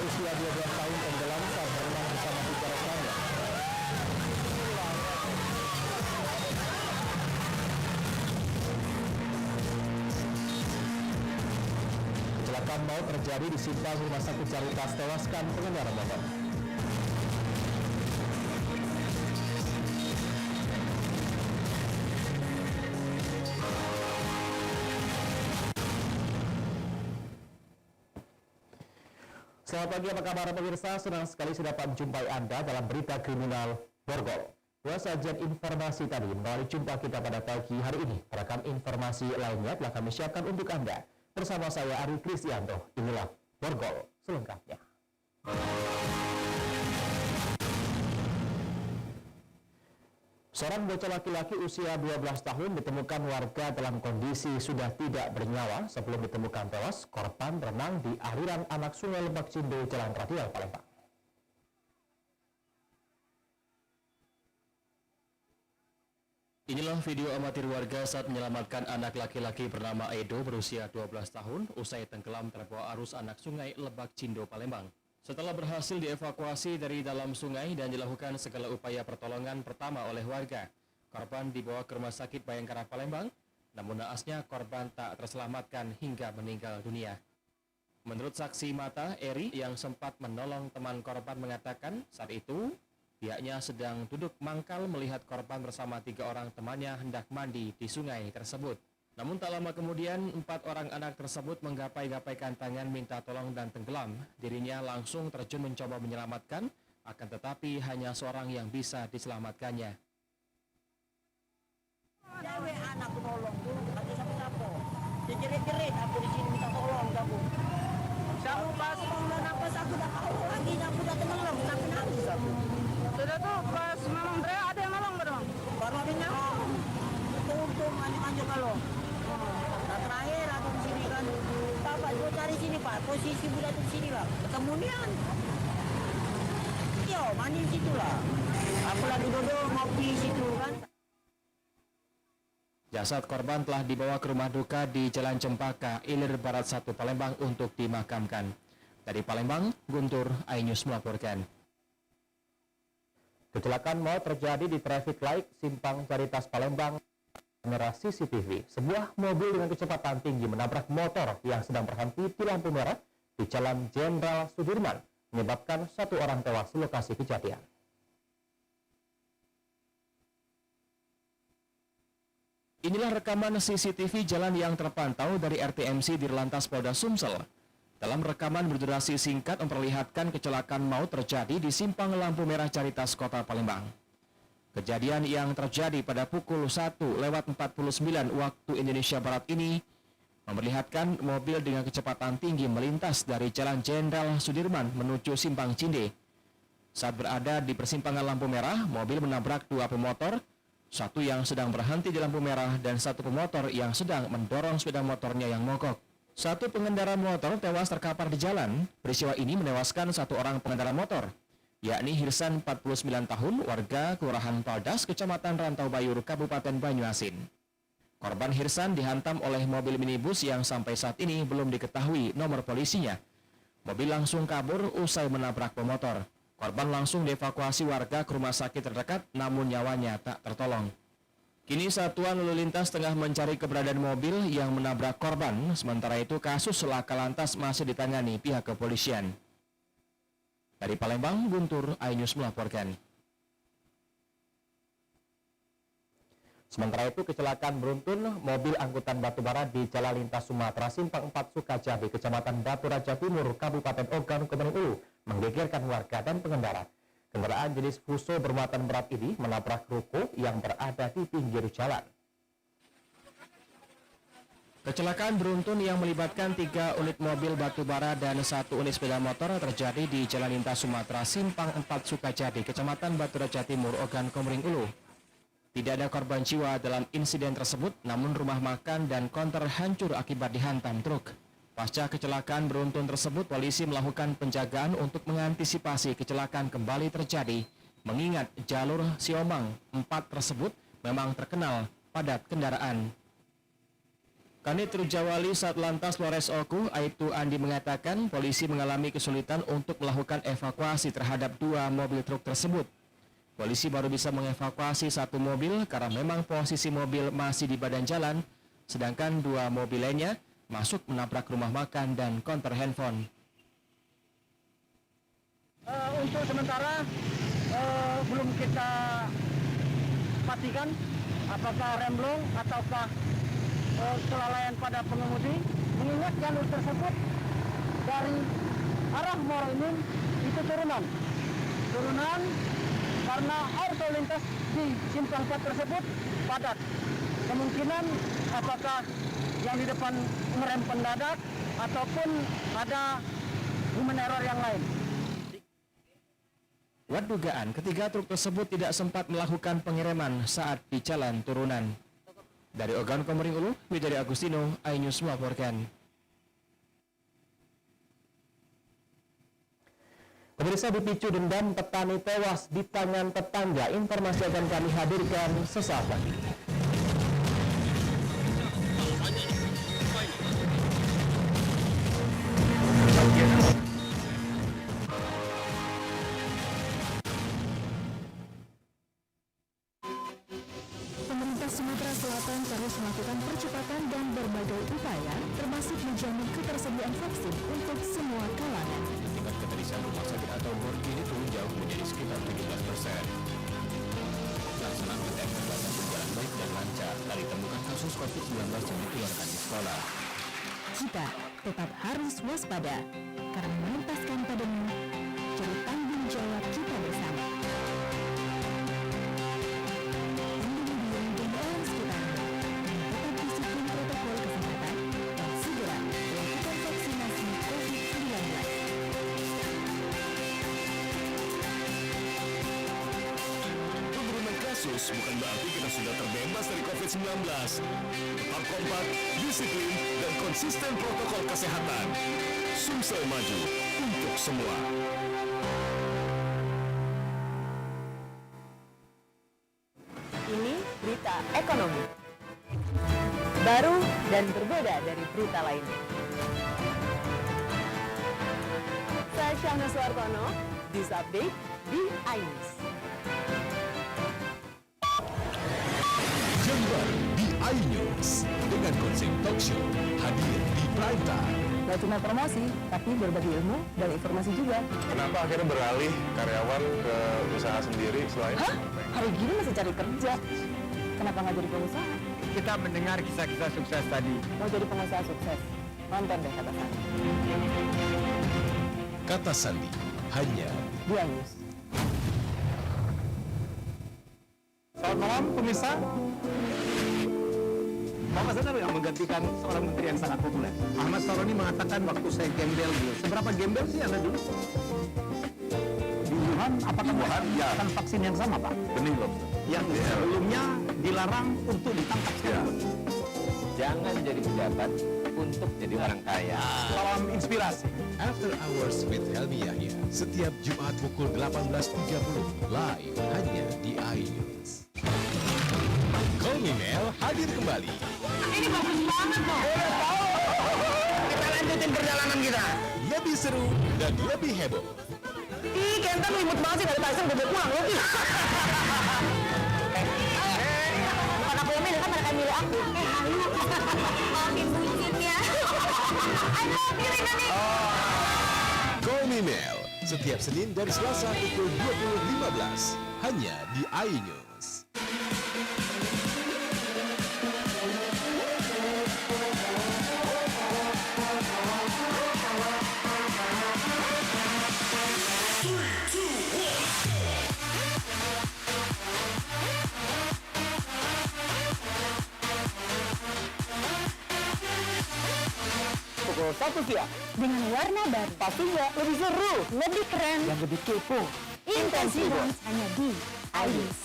berusia 12 tahun tenggelam saat berenang bersama 3 rekannya. Kecelakaan maut terjadi di simpang Rumah Sakit Caritas, tewaskan pengendara motor. Selamat pagi, apa kabar pemirsa? Senang sekali sudah dapat menjumpai Anda dalam berita kriminal Borgol. Dua sajian informasi tadi melalui jumpa kita pada pagi hari ini. Rekam informasi lainnya telah kami siapkan untuk Anda. Bersama saya Ari Kristianto, inilah Borgol selengkapnya. Seorang bocah laki-laki usia 12 tahun ditemukan warga dalam kondisi sudah tidak bernyawa sebelum ditemukan tewas. Korban berenang di aliran anak sungai Lebak Cindo, Jalan Radial, Palembang. Inilah video amatir warga saat menyelamatkan anak laki-laki bernama Edo berusia 12 tahun usai tenggelam terbawa arus anak sungai Lebak Cindo, Palembang. Setelah berhasil dievakuasi dari dalam sungai dan dilakukan segala upaya pertolongan pertama oleh warga, korban dibawa ke Rumah Sakit Bayangkara, Palembang, namun naasnya korban tak terselamatkan hingga meninggal dunia. Menurut saksi mata, Eri yang sempat menolong teman korban mengatakan saat itu pihaknya sedang duduk mangkal melihat korban bersama 3 orang temannya hendak mandi di sungai tersebut. Namun tak lama kemudian 4 orang anak tersebut menggapai-gapaikan tangan minta tolong dan tenggelam. Dirinya langsung terjun mencoba menyelamatkan, akan tetapi hanya seorang yang bisa diselamatkannya. Cewek anakku tolong dulu, kata siapa-siapa. Dia jerit-jerit, aku di sini minta tolong, aku. Kamu pas mau nafas aku dah tahu lagi, aku dah tenggelam, aku nangis aku. Sudah tuh pas memang teriak ada yang nolong dong. Baru ada nyamuk. Untung manjur kalau. Nah, terakhir aku di sini kan. Pak, gue cari sini Pak, posisi budak di sini lah. Kemudian, yo mandi di situ lah. Aku lagi duduk ngopi di situ kan. Jasad korban telah dibawa ke rumah duka di Jalan Cempaka, Ilir Barat 1, Palembang untuk dimakamkan. Dari Palembang, Guntur, iNews melaporkan. Kecelakaan maut terjadi di traffic light Simpang Caritas, Palembang. Kamera CCTV, sebuah mobil dengan kecepatan tinggi menabrak motor yang sedang berhenti di lampu merah di Jalan Jenderal Sudirman, menyebabkan 1 orang tewas di lokasi kejadian. Inilah rekaman CCTV jalan yang terpantau dari RTMC Dirlantas Polda Sumsel. Dalam rekaman berdurasi singkat memperlihatkan kecelakaan maut terjadi di Simpang Lampu Merah Caritas, Kota Palembang. Kejadian yang terjadi pada pukul 1:49 waktu Indonesia Barat ini memperlihatkan mobil dengan kecepatan tinggi melintas dari Jalan Jenderal Sudirman menuju Simpang Cinde. Saat berada di persimpangan lampu merah, mobil menabrak 2 pemotor, 1 yang sedang berhenti di lampu merah dan 1 pemotor yang sedang mendorong sepeda motornya yang mogok. 1 pengendara motor tewas terkapar di jalan. Peristiwa ini menewaskan 1 orang pengendara motor, yakni Hirsan 49 tahun, warga Kelurahan Paldas, Kecamatan Rantau Bayur, Kabupaten Banyuasin. Korban Hirsan dihantam oleh mobil minibus yang sampai saat ini belum diketahui nomor polisinya. Mobil langsung kabur usai menabrak pemotor. Korban langsung dievakuasi warga ke rumah sakit terdekat, namun nyawanya tak tertolong. Kini Satuan Lalu Lintas tengah mencari keberadaan mobil yang menabrak korban, sementara itu kasus laka lantas masih ditangani pihak kepolisian. Dari Palembang, Guntur, iNews melaporkan. Sementara itu, kecelakaan beruntun mobil angkutan batubara di Jalan Lintas Sumatera Simpang 4 Sukajadi, Kecamatan Batu Raja Timur, Kabupaten Ogan Komering Ulu, menggegerkan warga dan pengendara. Kendaraan jenis Fuso bermuatan berat ini menabrak ruko yang berada di pinggir jalan. Kecelakaan beruntun yang melibatkan 3 unit mobil batubara dan 1 unit sepeda motor terjadi di Jalan Lintas Sumatera Simpang 4 Sukajadi, Kecamatan Batu Raja Timur, Ogan Komering Ulu. Tidak ada korban jiwa dalam insiden tersebut, namun rumah makan dan konter hancur akibat dihantam truk. Pasca kecelakaan beruntun tersebut, polisi melakukan penjagaan untuk mengantisipasi kecelakaan kembali terjadi, mengingat jalur Siomang 4 tersebut memang terkenal padat kendaraan. Kanit Rujawali Satlantas Polres Oku, Aibtu Andi mengatakan polisi mengalami kesulitan untuk melakukan evakuasi terhadap 2 mobil truk tersebut. Polisi baru bisa mengevakuasi 1 mobil karena memang posisi mobil masih di badan jalan, sedangkan 2 mobil lainnya masuk menabrak rumah makan dan konter handphone. Untuk sementara belum kita pastikan apakah remblong ataukah kelalaian pada pengemudi, mengingat jalur tersebut dari arah Muaraumin itu turunan karena arus lalu lintas di simpang 4 tersebut padat. Kemungkinan apakah yang di depan ngerem pendadak ataupun ada human error yang lain. Kuat dugaan ketiga truk tersebut tidak sempat melakukan pengereman saat di jalan turunan. Dari Ogan Komering Ulu, Widari Agustino, iNews melaporkan. Pemirsa, dipicu dendam petani tewas di tangan tetangga. Informasi akan kami hadirkan sesaat lagi. Pemerintah Sumatera Selatan terus melakukan percepatan dan berbagai upaya, termasuk menjamin ketersediaan vaksin untuk semua kalangan. Tingkat keterisian rumah sakit atau bor kini turun jauh menjadi sekitar 17%. Pelaksanaan PTM terbatas berjalan baik dan lancar. Tak ditemukan kasus COVID-19 yang ditularkan di sekolah. Kita tetap harus waspada, karena menuntaskan pandemi jadi tanggung jawab kita bersama. Lindungi diri dan orang sekitarmu, dengan tetap disiplin protokol kesehatan, dan segera lakukan vaksinasi COVID-19. Penurunan kasus bukan berarti kita sudah terbebas dari COVID-19. Tetap kompak, disiplin, dan konsisten protokol kesehatan. Sumsel maju untuk semua. Ini berita ekonomi. Baru dan berbeda dari berita lainnya. Saya Syahna Suartono, News Update di iNews. Jember di iNews dengan konsep talk show hadir di prime time. Gak cuma promosi, tapi berbagi ilmu dan informasi juga. Kenapa akhirnya beralih karyawan ke usaha sendiri selain? Hah? Hari gini masih cari kerja. Kenapa nggak jadi pengusaha? Kita mendengar kisah-kisah sukses tadi. Mau jadi pengusaha sukses? Nonton deh kata saya. Kata Sandi hanya Di iNews. Selamat malam pemirsa. Bapak Sadar yang menggantikan seorang menteri yang sangat populer. Ahmad Saroni mengatakan waktu saya gembel dulu. Seberapa gembel sih Anda dulu? Di Wuhan, apakah Wuhan akan vaksin yang sama Pak? Bening loh. Yang sebelumnya dilarang untuk ditangkap sekarang. Jangan jadi pejabat untuk jadi orang kaya. Salam inspirasi. After Hours with Helmi Yahya setiap Jumat pukul 18.30 live hanya di iNews. Call Me Mel hadir kembali. Ini bagus banget Pak. Kita lanjutin perjalanan kita. Lebih seru dan lebih heboh. Ih, Kenta ribut banget sih dari Tyson udah pulang loh. Bukan aku yang milih, kan mereka yang milih aku. Halu. Makin bucin ya. Ayo, pilih nanti. Call Me Mel setiap Senin dan Selasa pukul 20.15 hanya di iNews. Pukul 1 siang. Dengan warna baru, Pastinya lebih seru. lebih keren, Yang lebih kepo. intensif hanya di iNews.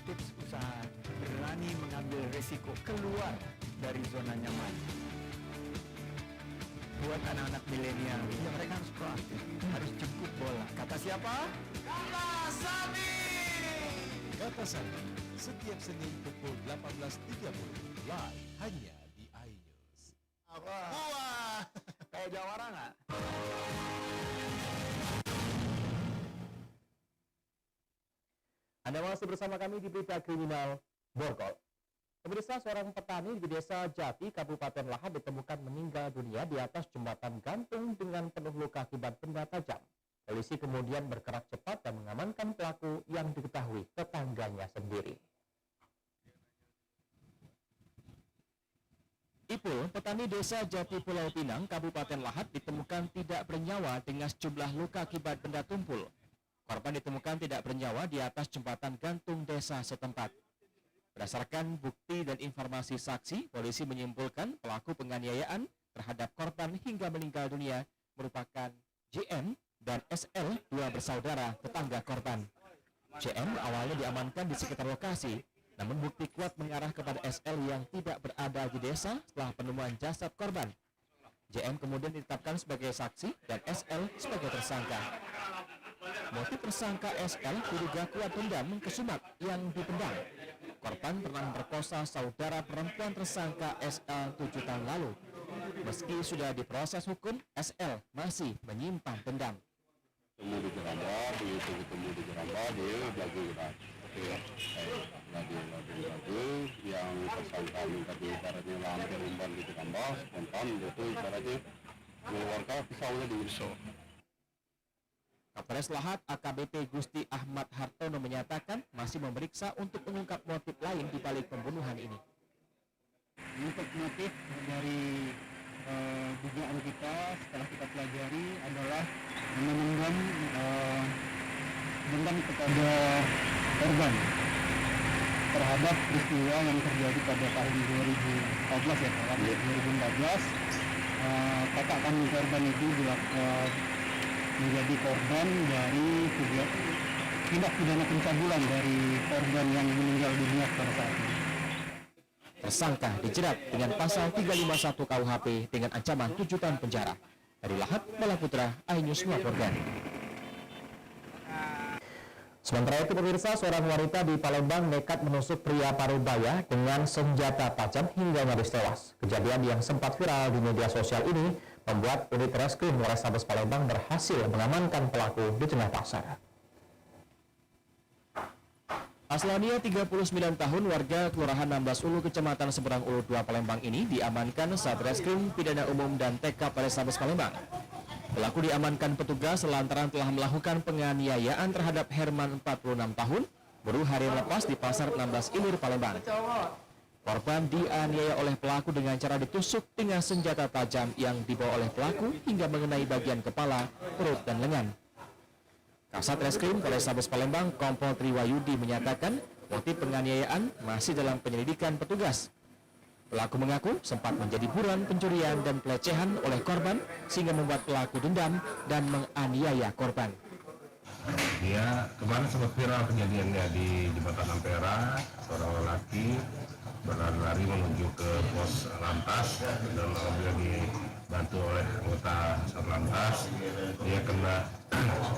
Tips usaha berani mengambil risiko keluar dari zona nyaman. Buat anak-anak milenial, ya mereka harus proaktif, harus jemput bola. Kata siapa? Kata Kata Sandi, setiap Senin pukul 18.30 live hanya di iNews. Wah, kayak jawara nggak? Anda masih bersama kami di Berita Kriminal Borgol. Pemirsa, seorang petani di Desa Jati, Kabupaten Lahat ditemukan meninggal dunia di atas jembatan gantung dengan penuh luka akibat benda tajam. Polisi kemudian bergerak cepat dan mengamankan pelaku yang diketahui tetangganya sendiri. Ipul, petani desa Jati Pulau Pinang, Kabupaten Lahat ditemukan tidak bernyawa dengan sejumlah luka akibat benda tumpul. Korban ditemukan tidak bernyawa di atas jembatan gantung desa setempat. Berdasarkan bukti dan informasi saksi, polisi menyimpulkan pelaku penganiayaan terhadap korban hingga meninggal dunia merupakan JM dan SL, dua bersaudara tetangga korban. JM awalnya diamankan di sekitar lokasi, namun bukti kuat mengarah kepada SL yang tidak berada di desa setelah penemuan jasad korban. JM kemudian ditetapkan sebagai saksi dan SL sebagai tersangka. Motif tersangka SL diduga kuat dendam ke sumak yang dipendam. Korban pernah memperkosa saudara perempuan tersangka SL 7 tahun lalu. Meski sudah diproses hukum, SL masih menyimpan dendam. Ketemu di Jerambah, begitu ketemu di Jerambah, dia lagi yang tersangka tadi ibaratnya hampir umpan di Jerambah, spontan itu ibaratnya mengeluarkan pisaunya di pisau. Kapolres Lahat AKBP Gusti Ahmad Hartono menyatakan masih memeriksa untuk mengungkap motif lain di balik pembunuhan ini. Untuk motif dari dugaan kita setelah kita pelajari adalah menendam dendam kepada korban terhadap peristiwa yang terjadi pada tahun 2014 ya, tahun 2014 kakak kandung korban itu menjadi korban dari tindak pidana pencabulan dari korban yang meninggal dunia pada saat ini. Tersangka dijerat dengan pasal 351 KUHP dengan ancaman 7 tahun penjara. Dari Lahat, Balaputra, iNews melaporkan. Sementara itu pemirsa, seorang wanita di Palembang nekat menusuk pria Parubaya dengan senjata tajam hingga nyaris tewas. Kejadian yang sempat viral di media sosial ini membuat unit reskrim Polrestabes Palembang berhasil mengamankan pelaku di tengah pasar. Aslania 39 tahun warga Kelurahan 16 Ulu Kecamatan Seberang Ulu 2 Palembang ini diamankan saat Reskrim Pidana Umum dan TK Polrestabes Palembang. Pelaku diamankan petugas lantaran telah melakukan penganiayaan terhadap Herman 46 tahun, buruh hari lepas di Pasar 16 Ilir Palembang. Korban dianiaya oleh pelaku dengan cara ditusuk dengan senjata tajam yang dibawa oleh pelaku hingga mengenai bagian kepala, perut, dan lengan. Kasat Reskrim Polrestabes Palembang Kompol Triwayudi menyatakan motif penganiayaan masih dalam penyelidikan petugas. Pelaku mengaku sempat menjadi buron pencurian dan pelecehan oleh korban sehingga membuat pelaku dendam dan menganiaya korban. Dia kemarin sempat viral kejadiannya di Jembatan Ampera, seorang lelaki berlari menuju ke pos lantas dan alhamdulillah dibantu oleh anggota Satlantas. Dia kena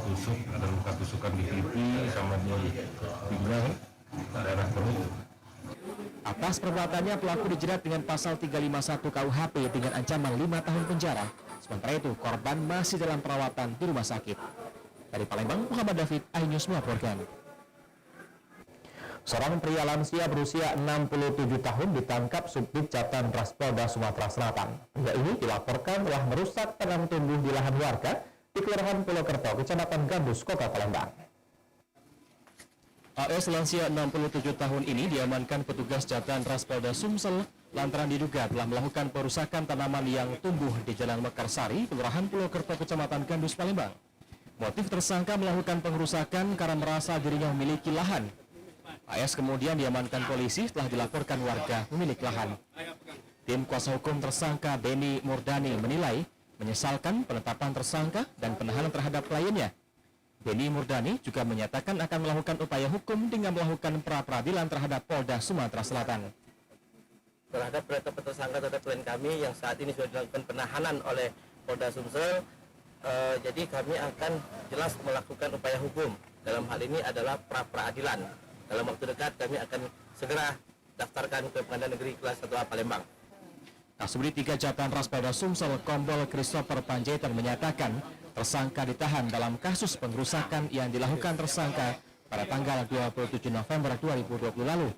tusuk, ada luka tusukan di pipi sama di pinggang, daerah perut. Atas perbuatannya pelaku dijerat dengan pasal 351 KUHP dengan ancaman 5 tahun penjara. Sementara itu korban masih dalam perawatan di rumah sakit. Dari Palembang, Muhammad David, iNews melaporkan. Seorang pria lansia berusia 67 tahun ditangkap Subdit Jatan Ras Polda Sumatera Selatan. Pria ini dilaporkan telah merusak tanam tumbuh di lahan warga di Kelurahan Pulau Kerto, Kecamatan Gambus, Kota Palembang. AS lansia 67 tahun ini diamankan petugas Jatan Ras Polda Sumsel lantaran diduga telah melakukan perusakan tanaman yang tumbuh di Jalan Mekarsari, Kelurahan Pulau Kerto, Kecamatan Gambus, Palembang. Motif tersangka melakukan pengerusakan karena merasa dirinya memiliki lahan. AS kemudian diamankan polisi setelah dilaporkan warga pemilik lahan. Tim kuasa hukum tersangka Beni Murdani menilai menyesalkan penetapan tersangka dan penahanan terhadap kliennya. Beni Murdani juga menyatakan akan melakukan upaya hukum dengan melakukan pra-peradilan terhadap Polda Sumatera Selatan. Terhadap penetapan tersangka terhadap klien kami yang saat ini sudah dilakukan penahanan oleh Polda Sumsel, jadi kami akan jelas melakukan upaya hukum dalam hal ini adalah pra-peradilan. Dalam waktu dekat kami akan segera daftarkan ke Pengadilan Negeri Kelas 1A Palembang. Kasubdit 3 Jatan Ras Polda Sumsel Kompol Christopher Panjaitan menyatakan tersangka ditahan dalam kasus pengerusakan yang dilakukan tersangka pada tanggal 27 November 2020 lalu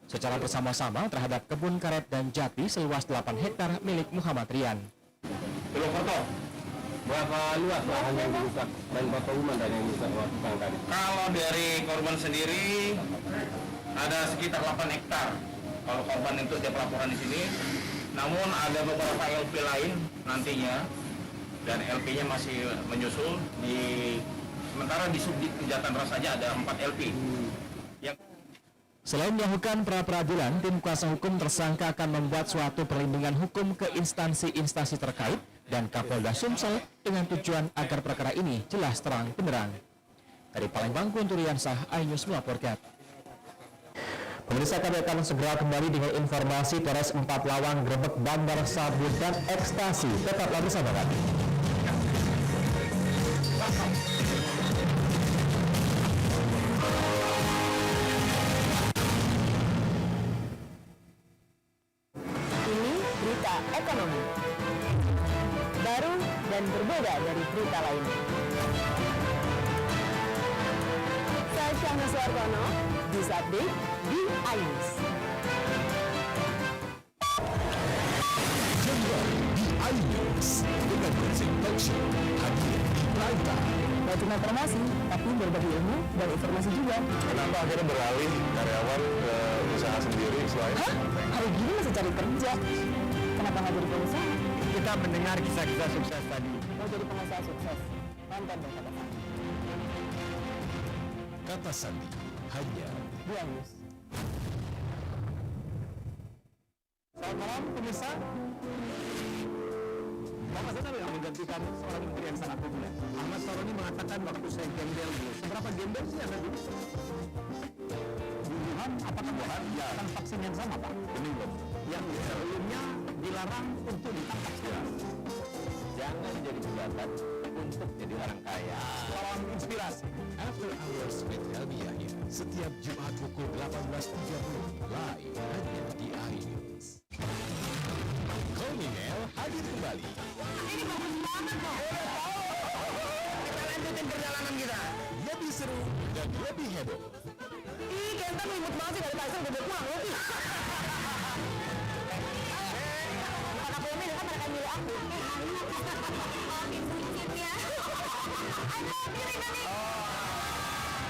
secara bersama-sama terhadap kebun karet dan jati seluas 8 hektar milik Muhammad Rian. Berapa luas lahan yang dirusak dan berapa rumah dan yang dirusak tadi? Kalau dari korban sendiri ada sekitar 8 hektar. Kalau korban itu dia pelaporan di sini. Namun ada beberapa LP lain nantinya dan LP-nya masih menyusul sementara di Subdit Jatan Ras saja ada 4 LP. Selain melakukan pra-peradilan, tim kuasa hukum tersangka akan membuat suatu perlindungan hukum ke instansi-instansi terkait dan Kapolda Sumsel dengan tujuan agar perkara ini jelas terang benderang. Dari Palembang, Guntur Yansah, iNews melaporkan. Pemirsa, kami akan segera kembali dengan informasi Polres 4 Lawang grebek bandar sabu dan ekstasi. Tetaplah bersama kami. Ini berita ekonomi. Baru dan berbeda dari berita lainnya. Saya Syahna Suartono, News Update di iNews. Di iNews dengan konsep talk show hadir di prime time. Gak cuma informasi, tapi berbagi ilmu dan informasi juga. Kenapa akhirnya beralih karyawan ke usaha sendiri selain? Hah? Hari gini masih cari kerja. Kenapa nggak jadi pengusaha? Kita mendengar kisah-kisah sukses tadi. Mau jadi pengusaha sukses. Nonton dong kata saya. Kata Sandi hanya Di iNews. Selamat malam pemirsa. Bapak Zana yang menggantikan seorang menteri yang sangat populer. Ahmad Saroni mengatakan waktu saya gembel dulu. Seberapa gembel sih Anda dulu? Di Wuhan, apakah Wuhan? Ya. Kan vaksin yang sama Pak? Ini belum. Yang sebelumnya dilarang untuk ditangkap sekarang. Jangan jadi pejabat untuk jadi orang kaya. Salam inspirasi. After Hours with Helmi Yahya setiap Jumat pukul 18.30 live hanya di iNews. Call Me Mel hadir kembali. Ini bagus banget kok. Kita lanjutin perjalanan kita. Lebih seru dan lebih heboh. Ih, Genta ribut banget sih dari Tyson udah pulang loh. Anak Bomi kan mereka milih aku. Makin bucin ya. I love you, Indonesia.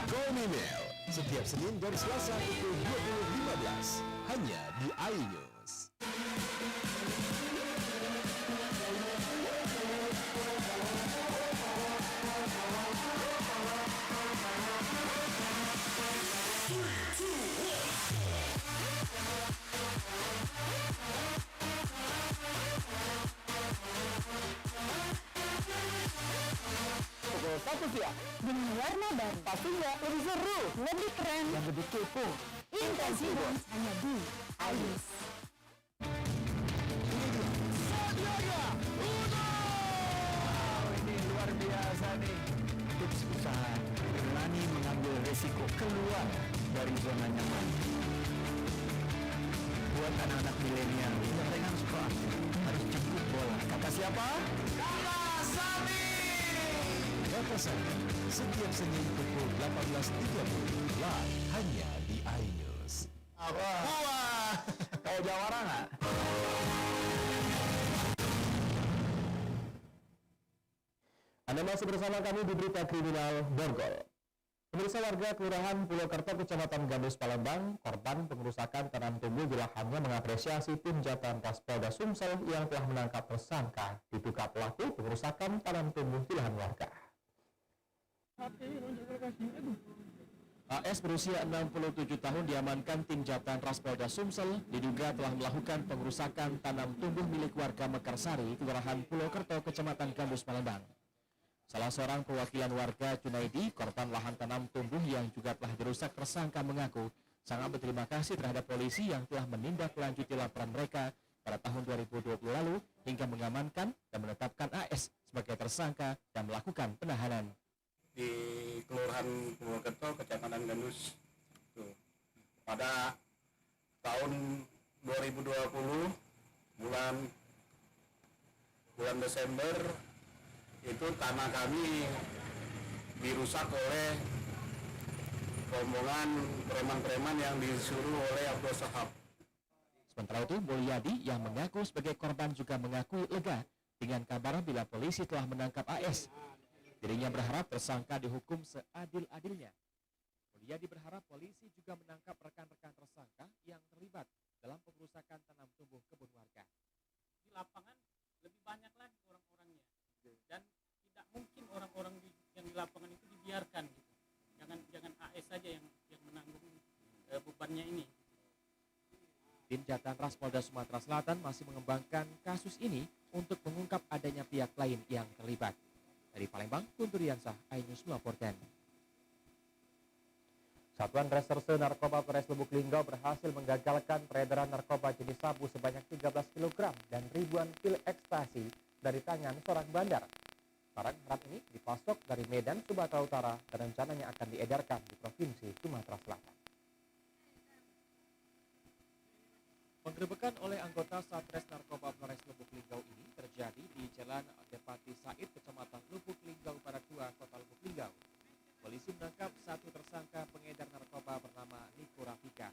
Call Me Mel setiap Senin dan Selasa pukul 20.15 hanya di iNews. Pukul 1 siang. Dengan warna baru. Pastinya lebih seru. Lebih keren. Dan lebih kepo. Intensif hanya di iNews. Ini luar biasa nih. Tips usaha berani mengambil resiko keluar dari zona nyaman. Buat anak-anak milenial yang dengan sekolah harus jemput bola. Kata siapa? Kakak Sami. Kata Sandi setiap Senin pukul 18.30 live hanya di iNews. Wah, kayak jawara nggak? Anda masih bersama kami di Berita Kriminal Borgol. Pemirsa, warga Kelurahan Pulau Kerto, Kecamatan Gandus, Palembang, korban pengerusakan tanam tumbuh di lahannya mengapresiasi tim Jatan Ras Polda Sumsel yang telah menangkap tersangka diduga pelaku pengerusakan tanam tumbuh di lahan warga. AS berusia 67 tahun diamankan tim Jatan Ras Polda Sumsel diduga telah melakukan pengerusakan tanam tumbuh milik warga Mekarsari, Kelurahan Pulau Kerto, Kecamatan Gandus, Palembang. Salah seorang perwakilan warga, Junaidi, korban lahan tanam tumbuh yang juga telah dirusak tersangka, mengaku sangat berterima kasih terhadap polisi yang telah menindaklanjuti laporan mereka pada tahun 2020 lalu hingga mengamankan dan menetapkan AS sebagai tersangka dan melakukan penahanan. di Kelurahan Purwokerto, Kecamatan Gandus. Tuh. Pada tahun 2020 bulan Desember itu tanah kami dirusak oleh rombongan preman-preman yang disuruh oleh Abdul Sahab. Sementara itu, Mulyadi yang mengaku sebagai korban juga mengakui lega dengan kabar bila polisi telah menangkap AS. Dirinya berharap tersangka dihukum seadil-adilnya. Mulyadi berharap polisi juga menangkap rekan-rekan tersangka yang terlibat dalam pengerusakan tanam tumbuh kebun warga. Di lapangan lebih banyak lagi orang-orangnya, dan tidak mungkin orang-orang yang di lapangan itu dibiarkan gitu. Jangan AS saja yang menanggung bebannya ini. Tim Jatanras Polda Sumatera Selatan masih mengembangkan kasus ini untuk mengungkap adanya pihak lain yang terlibat. Dari Palembang, Guntur Diansah, iNews melaporkan. Satuan Reserse Narkoba Polres Lubuk Linggau berhasil menggagalkan peredaran narkoba jenis sabu sebanyak 13 kg dan ribuan pil ekstasi dari tangan seorang bandar. Barang haram ini dipasok dari Medan, Sumatera Utara dan rencananya akan diedarkan di Provinsi Sumatera Selatan. Penggerebekan oleh anggota Satres Narkoba Polres Lubuk Linggau ini terjadi di Jalan Depati Said, Kecamatan Lubuk Linggau, Barat 2, Kota Lubuk Linggau. Polisi menangkap satu tersangka pengedar narkoba bernama Niko Rafika.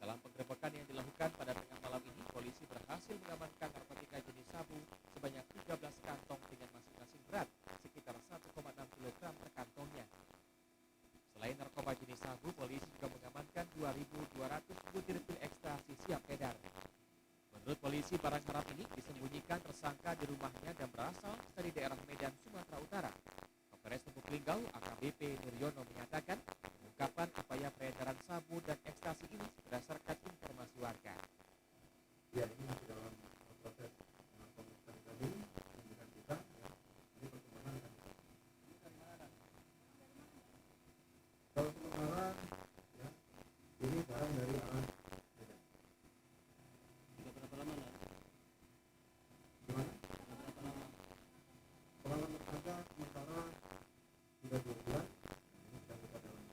Dalam penggerebekan yang dilakukan pada tengah malam ini, polisi berhasil mengamankan narkotika jenis sabu sebanyak 13 kantong dengan masing-masing berat sekitar 1,6 kg per kantongnya. Selain narkoba jenis sabu, polisi juga mengamankan 2.200 butir pil ekstasi siap edar. Menurut polisi, barang haram ini disembunyikan tersangka di rumahnya dan berasal dari daerah Medan, Sumatera Utara. Kapolres Lubuk Linggau, AKBP Nuryono menyatakan, pengungkapan upaya peredaran sabu dan ekstasi ini berdasarkan informasi warga. Ya, ini masih dalam proses pemeriksaan kami dengan kita. Ini perkembangan kan. Kalau sementara, ya, ini barang dari arah Medan. Sudah berapa lama lah? Gimana? Berapa lama? Pengalaman tersangka sementara sudah 2 bulan. Ini sedang kita dalam.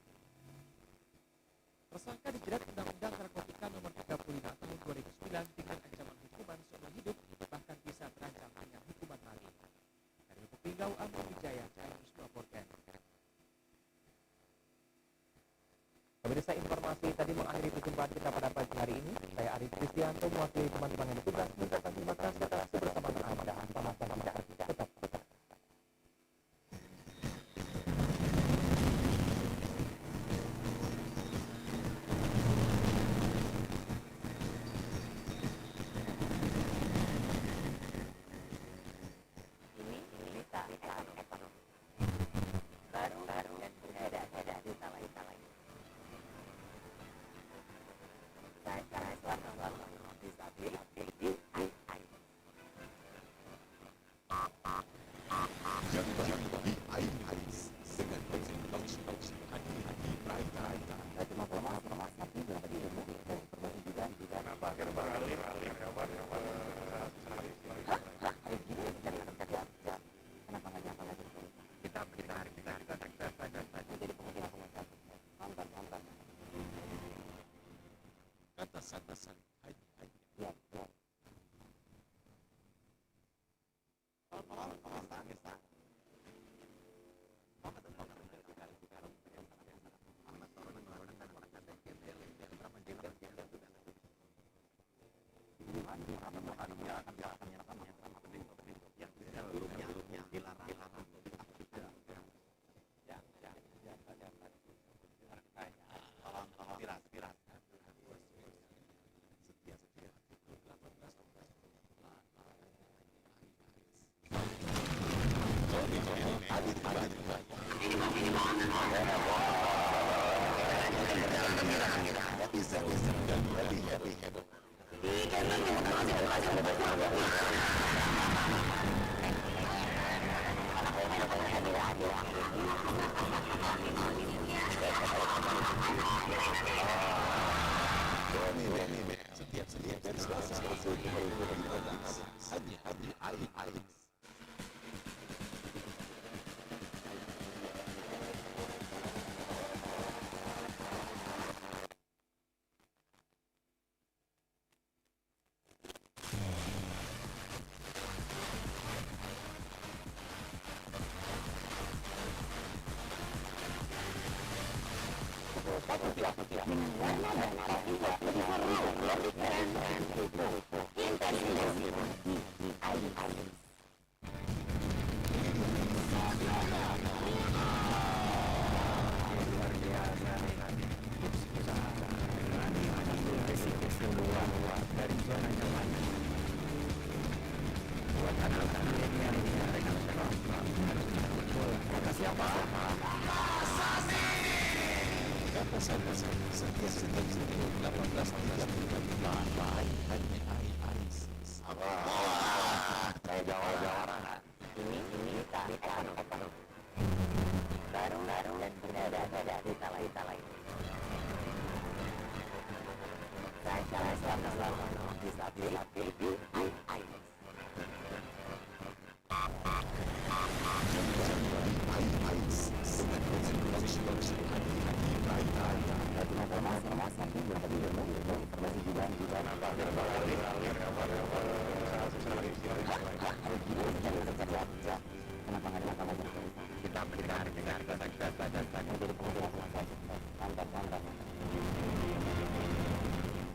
Tersangka dijerat Undang-Undang Narkotika Nomor 35 Tahun 2009 dengan ancaman hukuman seumur hidup bahkan bisa terancam dengan hukuman mati. Dari Lubuk Linggau, Ahmad Wijaya, iNews melaporkan. Pemirsa, informasi tadi mengakhiri perjumpaan kita pada pagi hari ini. Saya Arif Kristianto mewakili teman-teman yang bertugas mengucapkan terima kasih atas kebersamaan Anda. Selamat tidak tetap.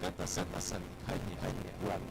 Kata-kata hanya buat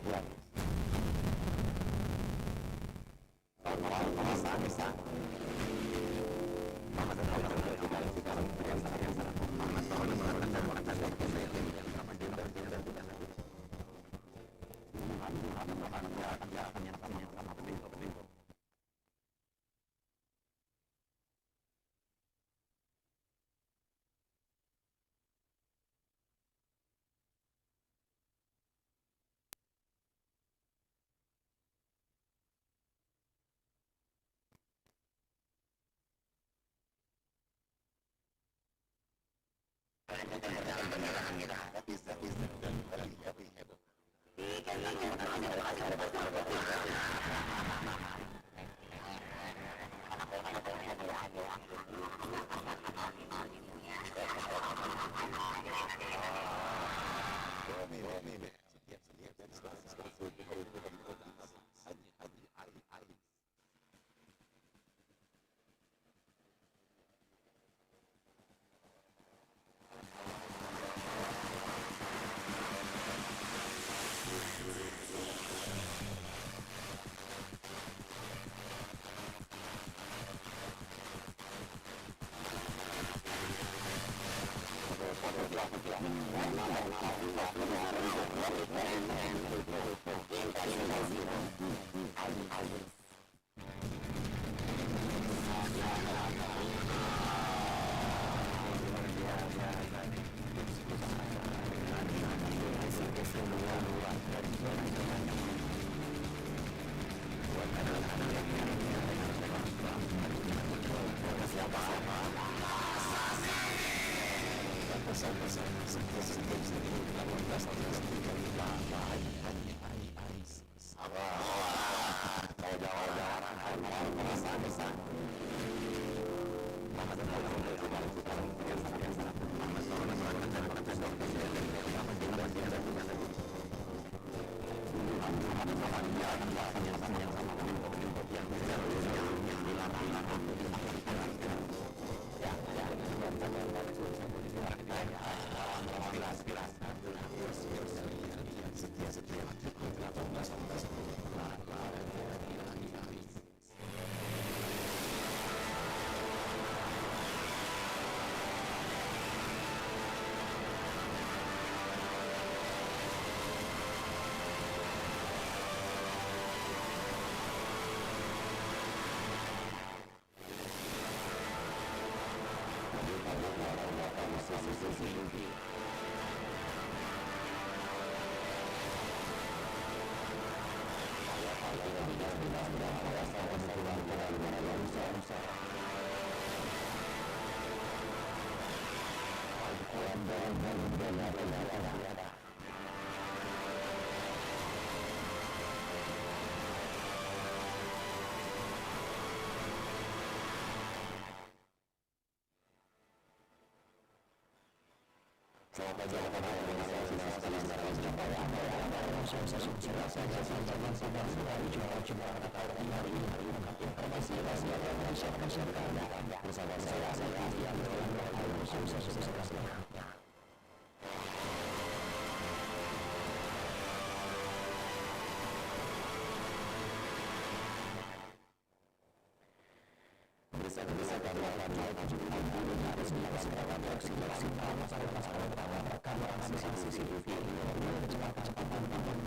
CCTV dengan kecepatan 40 km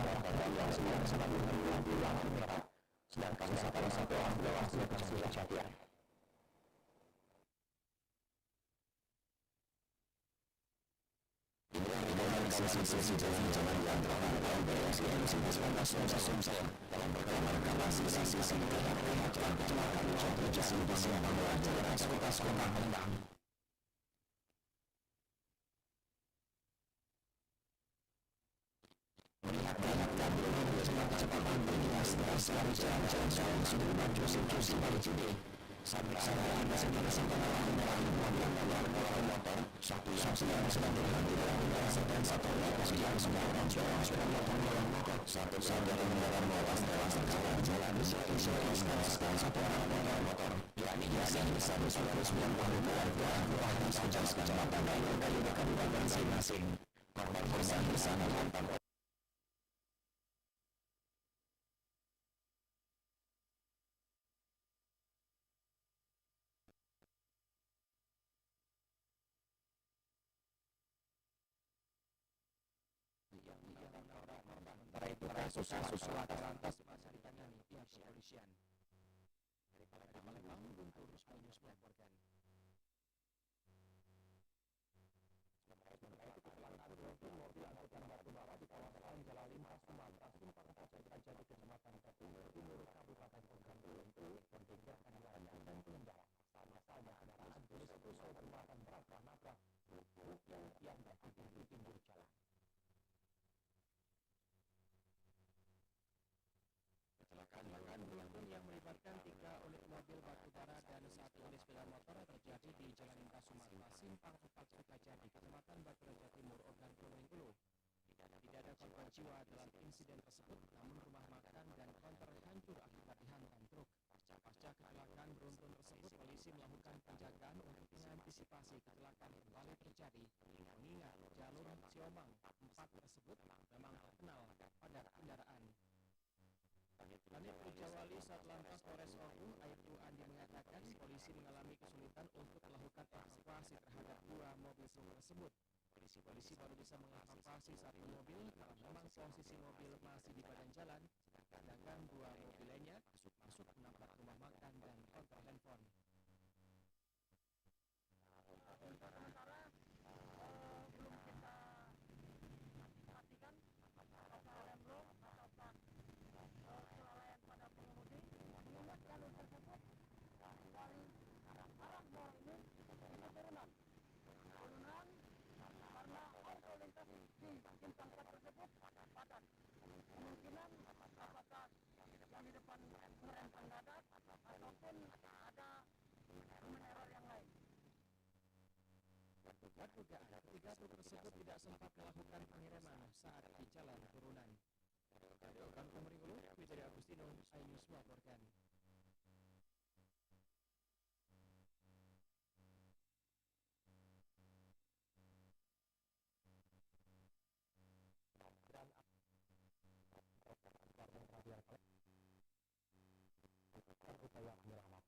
yang sedang melalui lampu merah, sedangkan salah satu orang tewas di lokasi kejadian. CCTV jalan yang terpantau dari SMC 19 Sumsel dalam rekaman CCTV singkat jalan kecelakaan yang terjadi di Simpang Jalan Kota Selatan Palembang. Melihat banyak kabel dengan kecepatan tinggi setelah jalan-jalan sudah maju simpang Cide. Saat bersamaan bersama orang melawan motor, satu yang sedang berhenti dalam lintasan dan satu lagi yang sedang sepeda motor melawan motor. Satu saja kendaraan motor tewas terjebak jalan di sekitar satu orang melawan motor. Yakni Yasin 190 keluarga Kelurahan Sanjang Kecamatan Kayu Kabupaten masing-masing. Korban bersama mantan kasus laka lantas masih ditangani pihak kepolisian. Dari Palembang, Guntur News melaporkan. Sementara itu kecelakaan mobil angkutan batu bara di kawasan Jalan Lintas Sumatera Simpang Raja di Kecamatan Timur Kabupaten Bengkulu membedakan layanan dan pengendara. Pasalnya kendaraan terus bermuatan nabrak truk yang berhenti di pinggir jalan. Kecelakaan beruntun yang melibatkan 3 unit mobil batu bara dan 1 unit sepeda motor terjadi di Jalan Lintas Sumatera Simpang 4 Sukajadi, Kecamatan Batu Raja Timur, Ogan Bengkulu. Tidak ada korban jiwa dalam insiden tersebut, namun rumah makan dan konter hancur akibat dihantam truk. Pasca kecelakaan beruntun tersebut, polisi melakukan penjagaan untuk mengantisipasi kecelakaan kembali terjadi, mengingat jalur Siomang 4 tersebut memang terkenal padat kendaraan. Kanit Pujawali Satlantas Polres Oku, Aibtu Andi mengatakan polisi mengalami kesulitan untuk melakukan evakuasi terhadap 2 mobil tersebut. Polisi baru bisa mengevakuasi 1 mobil karena memang posisi mobil masih di badan jalan, sedangkan 2 mobil lainnya masuk menabrak rumah makan dan konter handphone. Belum kita pastikan apakah remblong ataukah kelalaian pada pengemudi, mengingat jalur tersebut dari arah mall ini bisa turunan karena auto lintas di simpang 4 tersebut padat. Kemungkinan apakah yang di depan ngerem mendadak ataupun ada human error yang lain. Dugaan ketiga truk tersebut tidak sempat melakukan pengiriman saat di jalan turunan. Dari Ogan Bengkulu, Widya Agustino, iNews melaporkan. Upaya penyelamatan.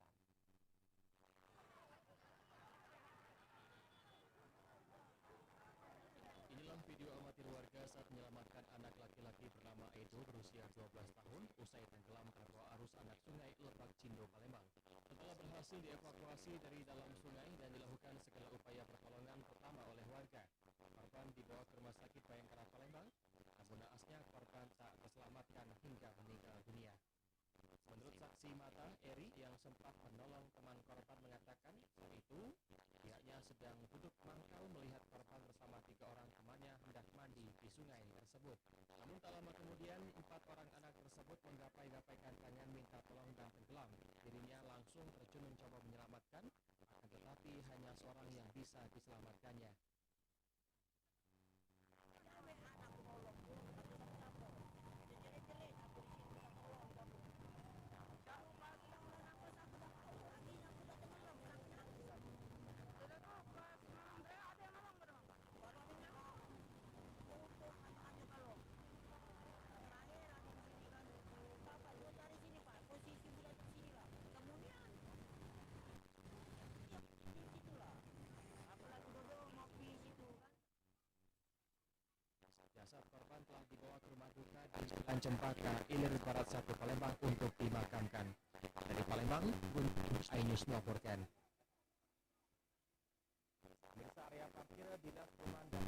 Inilah video amatir warga saat menyelamatkan anak laki-laki bernama Edo berusia 12 tahun usai tenggelam terbawa arus anak sungai Lebak Cindo, Palembang. Setelah berhasil dievakuasi dari dalam sungai dan dilakukan segala upaya pertolongan pertama oleh warga, korban dibawa ke rumah sakit Bayangkara, Palembang. Namun naasnya korban tak terselamatkan hingga meninggal dunia. Menurut saksi mata, Eri yang sempat menolong teman korban mengatakan saat itu pihaknya sedang duduk mangkal melihat korban bersama 3 orang temannya hendak mandi di sungai tersebut. Namun tak lama kemudian 4 orang anak tersebut menggapai-gapaikan tangan minta tolong dan tenggelam. Dirinya langsung terjun mencoba menyelamatkan, akan tetapi hanya seorang yang bisa diselamatkannya. Korban telah dibawa ke rumah duka di Jalan Cempaka, Ilir Barat 1 Palembang untuk dimakamkan. Dari Palembang, Guntur Ainus melaporkan. Pemirsa, area parkir Dinas Pemandan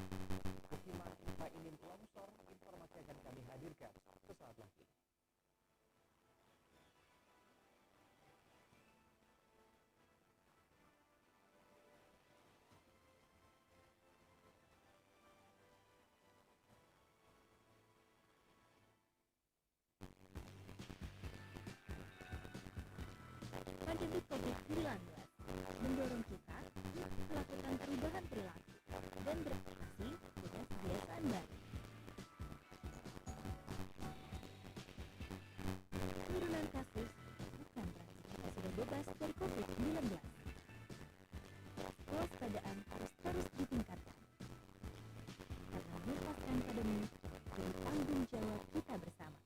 Pemukiman Infa Ilim longsor, informasi akan kami hadirkan sesaat lagi. Pandemi COVID-19 mendorong kita untuk melakukan perubahan perilaku dan beradaptasi dengan kebiasaan baru. Penurunan kasus bukan berarti kita sudah bebas dari COVID-19. Kewaspadaan harus terus ditingkatkan. Karena melepaskan pandemi dari tanggung jawab kita bersama.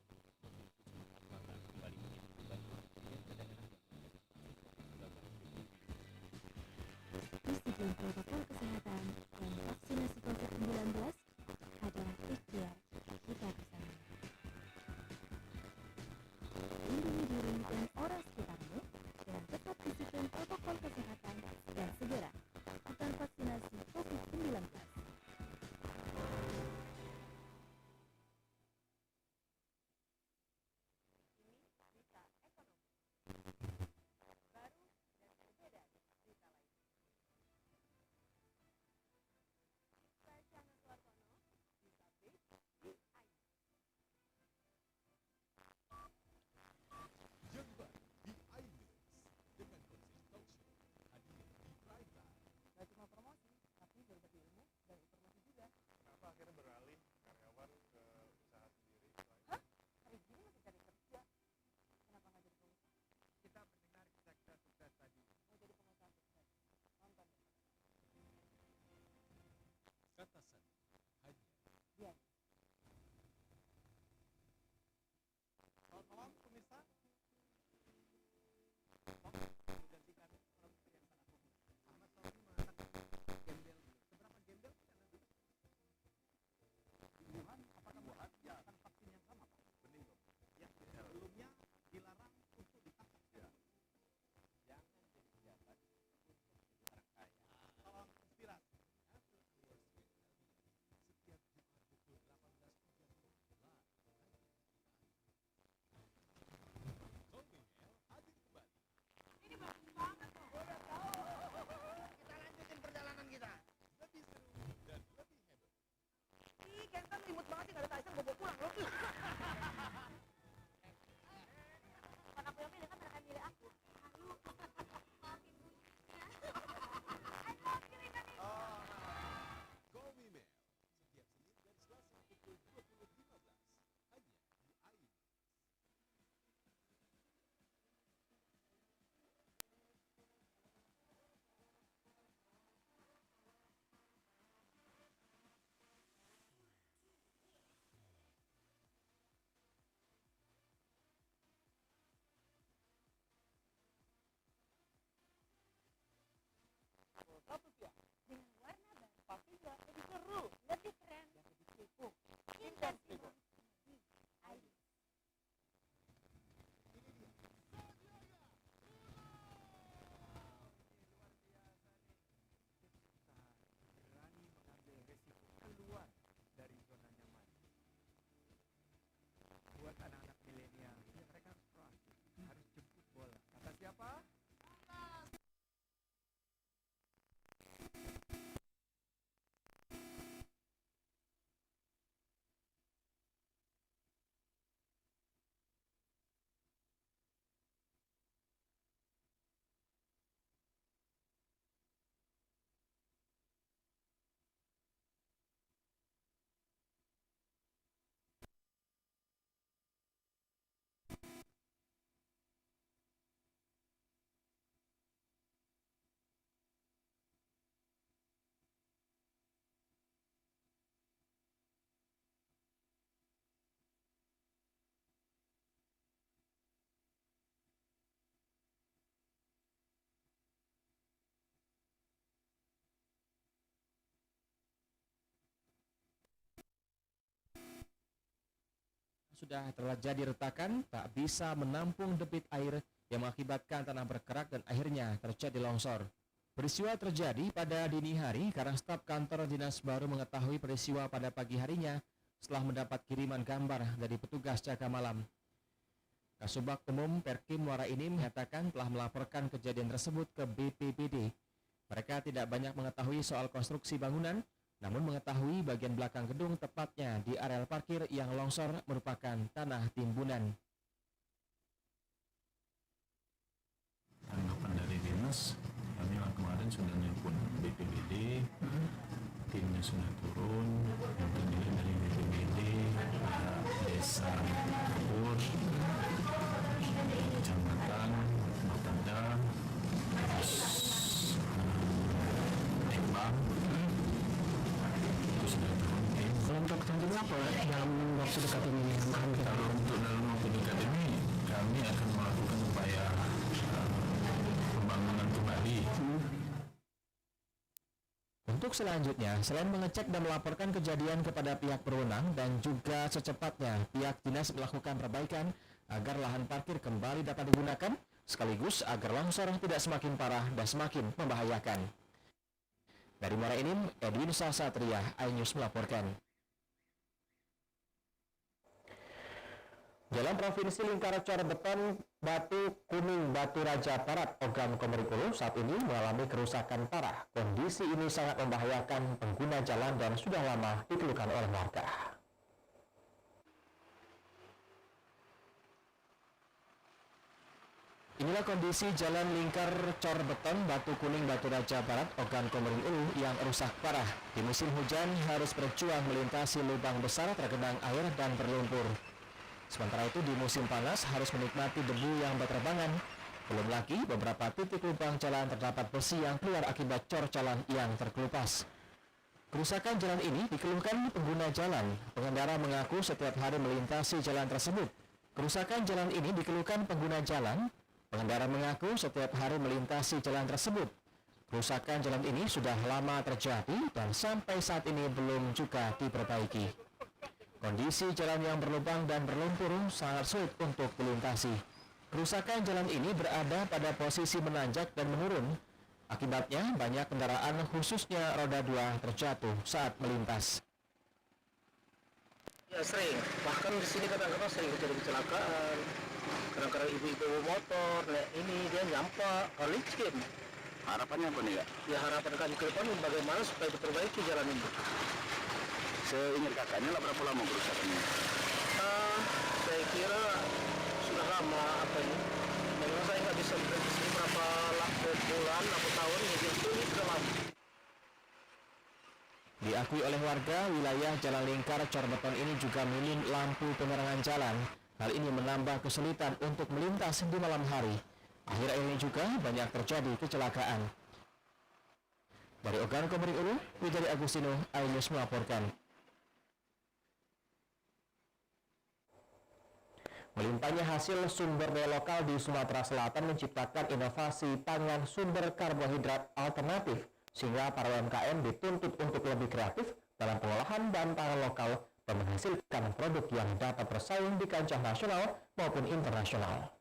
Disiplin protokol kesehatan dan vaksinasi COVID-19 adalah ikhtiar kita bersama. Lindungi diri dan orang sekitarmu dengan tetap disiplin protokol kesehatan dan segera lakukan vaksinasi COVID-19. Dengan warna baru, pastinya lebih seru, lebih keren, dan lebih kepo. Intensitas di Aidis. Berani mengambil resiko keluar dari zona nyaman. Buat anak-anak milenial, ya mereka harus proaktif, harus jemput bola. Kata siapa? sudah terjadi retakan, tak bisa menampung debit air yang mengakibatkan tanah bergerak dan akhirnya terjadi longsor. Peristiwa terjadi pada dini hari karena staf kantor dinas baru mengetahui peristiwa pada pagi harinya setelah mendapat kiriman gambar dari petugas jaga malam. Kasubag Umum Perkim Muara ini menyatakan telah melaporkan kejadian tersebut ke BPBD. Mereka tidak banyak mengetahui soal konstruksi bangunan, namun mengetahui bagian belakang gedung tepatnya di areal parkir yang longsor merupakan tanah timbunan. Tanggapan dari dinas, kami kemarin sudah nelpon BPBD, timnya sudah turun, yang terdiri dari BPBD, ada desa Kubur, kecamatan, Bapeda, terus Tembang, itu sudah turun tim. Untuk tentunya apa dalam waktu dekat ini? Kalau untuk dalam waktu dekat ini, kami akan melakukan upaya pembangunan kembali. Untuk selanjutnya, selain mengecek dan melaporkan kejadian kepada pihak berwenang dan juga secepatnya pihak dinas melakukan perbaikan agar lahan parkir kembali dapat digunakan, sekaligus agar longsor tidak semakin parah dan semakin membahayakan. Dari Muara Enim, Edwin Sasatria, iNews melaporkan. Jalan Provinsi Lingkar Cor Beton Batu Kuning Batu Raja Barat Ogan Komering Ulu saat ini mengalami kerusakan parah. Kondisi ini sangat membahayakan pengguna jalan dan sudah lama dikeluhkan oleh warga. Inilah kondisi Jalan Lingkar Cor Beton Batu Kuning Batu Raja Barat Ogan Komering Ulu yang rusak parah. Di musim hujan harus berjuang melintasi lubang besar tergenang air dan berlumpur. Sementara itu di musim panas harus menikmati debu yang berterbangan. Belum lagi beberapa titik lubang jalan terdapat besi yang keluar akibat cor jalan yang terkelupas. Kerusakan jalan ini dikeluhkan pengguna jalan. Pengendara mengaku setiap hari melintasi jalan tersebut. Kerusakan jalan ini dikeluhkan pengguna jalan. Pengendara mengaku setiap hari melintasi jalan tersebut. Kerusakan jalan ini sudah lama terjadi dan sampai saat ini belum juga diperbaiki. Kondisi jalan yang berlubang dan berlumpur sangat sulit untuk dilintasi. Kerusakan jalan ini berada pada posisi menanjak dan menurun. Akibatnya banyak kendaraan khususnya roda 2 terjatuh saat melintas. Ya sering, bahkan di sini kadang-kadang sering terjadi kecelakaan. Kadang-kadang ibu-ibu motor, nah ini dia nyampak, licin. Harapannya apa nih, Kak? Ya harapan kami ke depan bagaimana supaya diperbaiki jalan ini. Seingat kakaknya lah berapa lama kerusakannya? Saya kira sudah lama apa ini. Memang saya nggak bisa memprediksi berapa bulan atau tahun ini sudah lama. Diakui oleh warga, wilayah Jalan Lingkar Cor Beton ini juga minim lampu penerangan jalan. Hal ini menambah kesulitan untuk melintas di malam hari. Akhir-akhir ini juga banyak terjadi kecelakaan. Dari Ogan Komering Ulu, Widari Agustino, iNews melaporkan. Melimpahnya hasil sumber daya lokal di Sumatera Selatan menciptakan inovasi pangan sumber karbohidrat alternatif, sehingga para UMKM dituntut untuk lebih kreatif dalam pengolahan bahan pangan lokal dan menghasilkan produk yang dapat bersaing di kancah nasional maupun internasional.